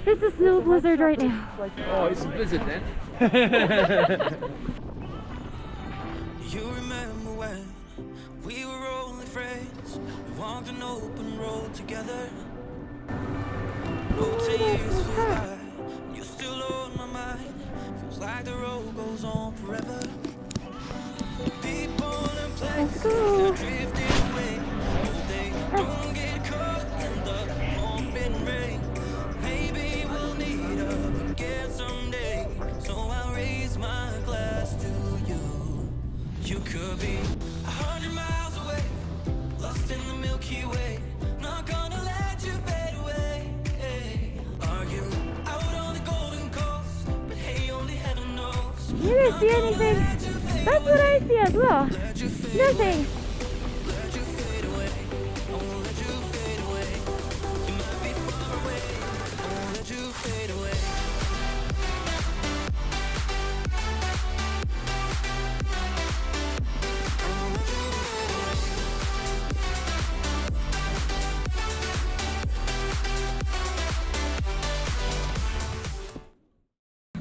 It's a snow blizzard right now. Oh, it's a blizzard then. You remember when we were only friends? We walked an open road together. Oh, 10 years flew by. You're still on my mind. Feels like the road goes on forever. People and places are drifting away. Oh, they don't get caught in the pumping rain. Maybe we'll meet up again someday. So I'll raise my glass to you. You could be 100 miles away, lost in the Milky Way. Not gonna let you fade away. Are you out on the Golden Coast? But hey, only heaven knows. You didn't see anything. That's what I see as well. Nothing. Let you fade away. I won't let you fade away. You might be far away. I won't let you fade away.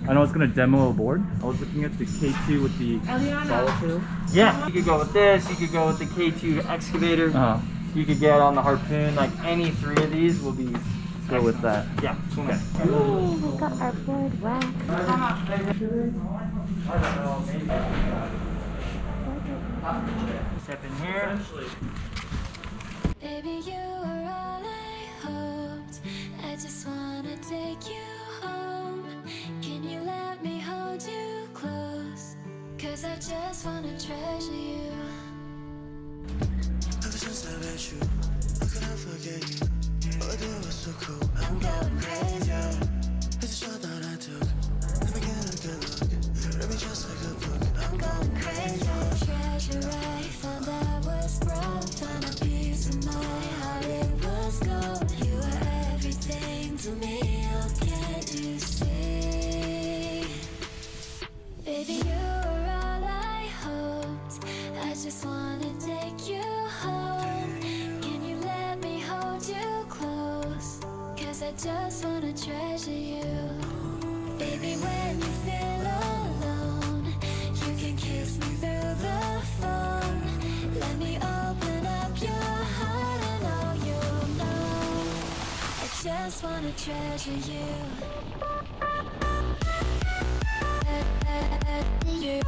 I know it's gonna demo a board. I was looking at the K2 with the follow-through. Yeah, you could go with this, you could go with the K2 excavator, you could get on the harpoon, like any three of these will be Go with that. Yeah. Okay. Ooh, we got our board waxed. I don't know, maybe. Step in here. Baby, you are all I hoped. I just wanna take you home. Can you let me hold you close? 'Cause I just wanna treasure you. Ever since I met you, how could I forget you? All I do was so cool. I'm going crazy. It's a shot that I took. Let me get a good look. Read me just like a book. I'm going crazy. Treasure I found I was broke. Found a piece of my heart, it was gold. You were everything to me, oh can't you see? Baby, you were all I hoped. I just wanna take you home. Can you let me hold you close? 'Cause I just wanna treasure you. Baby, when you feel alone, you can kiss me through the phone. Let me open up your heart and all you know. I just wanna treasure you. You.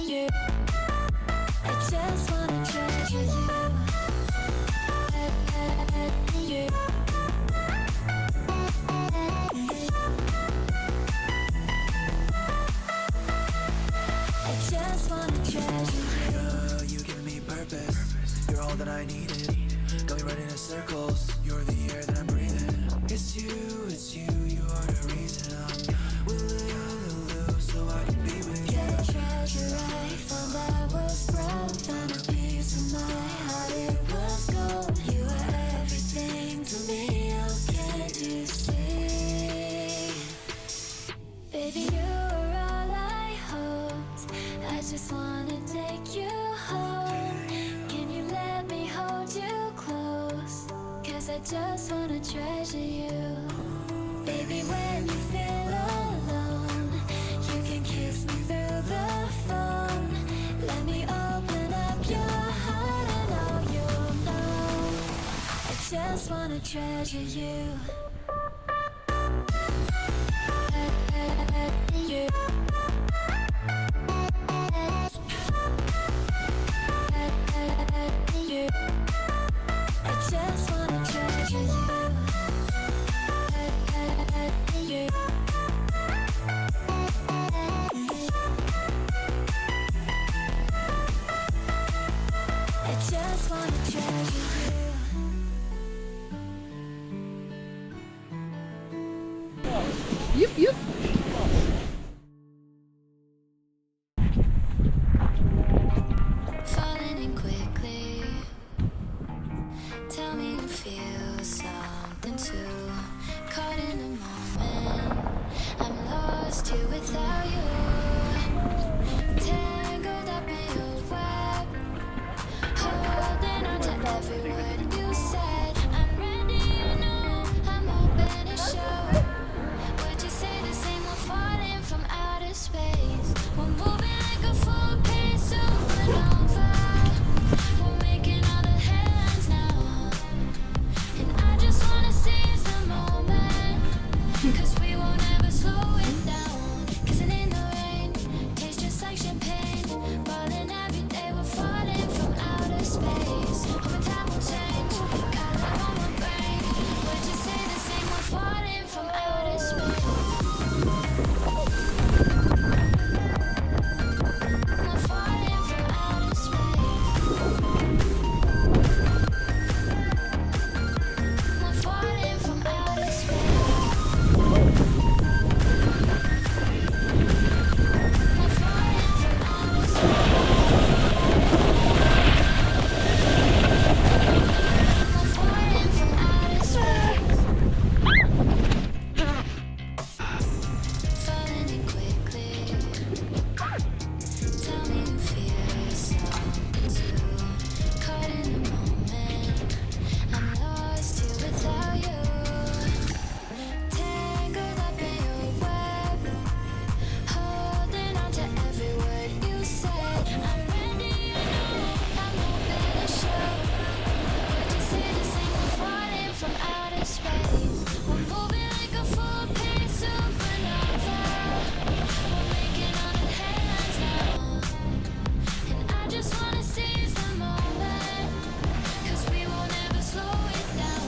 You. I just wanna treasure you. You. I just wanna treasure you. You give me purpose. You're all that I needed. Got me running in circles. You're the air that I'm breathing. It's you, you are the reason I'm willing so I can be with you. Get a treasure I found I was broke. Found a piece of my heart, it was gold. You were everything to me, oh can't you see? Baby, you were all I hoped. I just wanna take you home. Can you let me hold you close? 'Cause I just wanna treasure you. Baby, when you feel alone, you can kiss me through the phone. Let me open up your heart and all you know. I just wanna treasure you. You. You. I just wanna treasure you. You. I just wanna treasure you. Yep, yep. Falling in quickly. Tell me you feel something too. Caught in the moment. I'm lost here without you. Tangled up in your web. 'Cause we won't ever slow it down. Kissing in the rain, tastes just like champagne. Falling every day, we're falling from outer space. Hoping time will change. Got love on my brain. Would you say the same? We're falling from outer space. We're falling from outer space. We're falling from outer space. Falling in quickly. Tell me you feel something too. Caught in the moment. I'm lost here without you. Tangled up in your web. Holding on to every word you said. I'm ready, I know. I'm open to show. Would you say the same? We're falling from outer space. We're moving like a full-page supernova. We're making all the headlines now. And I just wanna seize the moment. 'Cause we won't ever slow it down.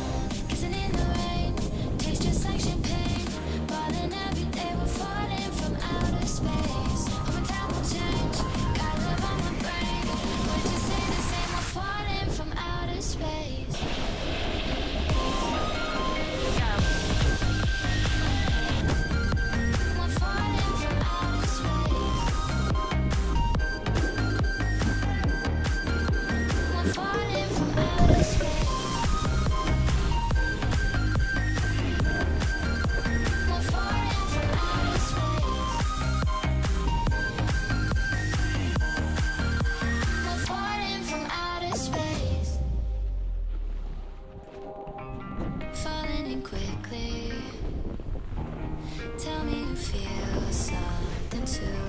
Kissing in the rain, tastes just like champagne. Falling every day, we're falling from outer space. Hoping time will change. Got love on my brain. Would you say the same? We're falling from outer space. We're falling from outer space. We're falling from outer space. We're falling from outer space. We're falling from outer space. Falling in quickly. Tell me you feel something too.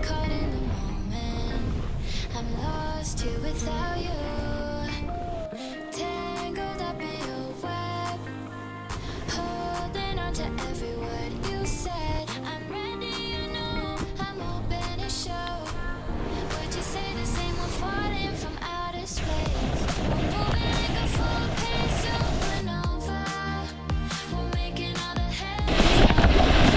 Caught in the moment. I'm lost here without you. Tangled up in your web. Holding on to every word you said. I'm ready, you know. I'm open to show. Would you say the same? We're falling from outer space. We're moving like a full-page supernova. We're making all the headlines.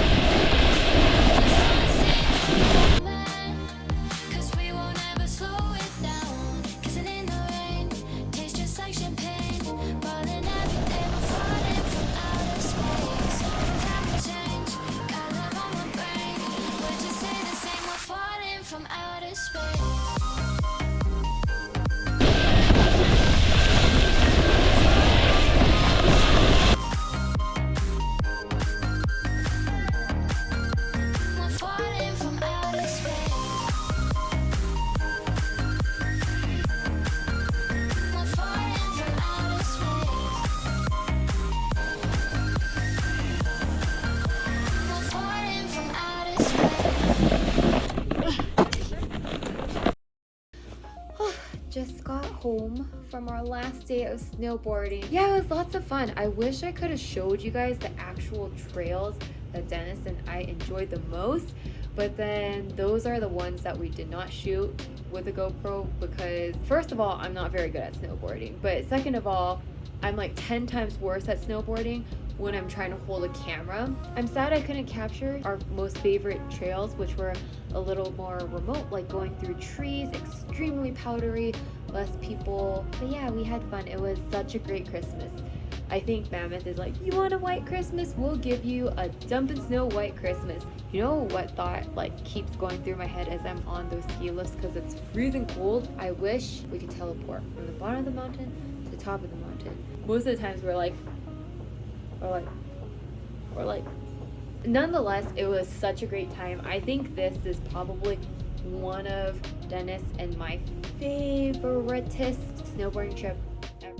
'Cause we won't ever slow it down. Kissing in the rain, tastes just like champagne. Falling every day, we're falling from outer space. Time will change. Got love on my brain. Would you say the same? We're falling from outer space. We're falling from outer space. We're falling from outer space. We're falling from outer space. Just got home from our last day of snowboarding. Yeah, it was lots of fun. I wish I could have showed you guys the actual trails that Dennis and I enjoyed the most, but then those are the ones that we did not shoot with a GoPro because first of all, I'm not very good at snowboarding, but second of all, I'm like 10 times worse at snowboarding when I'm trying to hold a camera. I'm sad I couldn't capture our most favorite trails, which were a little more remote, like going through trees, extremely powdery, less people. But yeah, we had fun. It was such a great Christmas. I think Mammoth is like, you want a white Christmas? We'll give you a dump and snow white Christmas. You know what thought like keeps going through my head as I'm on those ski lifts because it's freezing cold? I wish we could teleport from the bottom of the mountain to the top of the mountain. Most of the times we're like, nonetheless, it was such a great time. I think this is probably one of Dennis and my favoriteest snowboarding trip ever.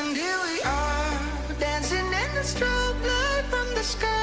And here we are, dancing in the strobe light from the sky.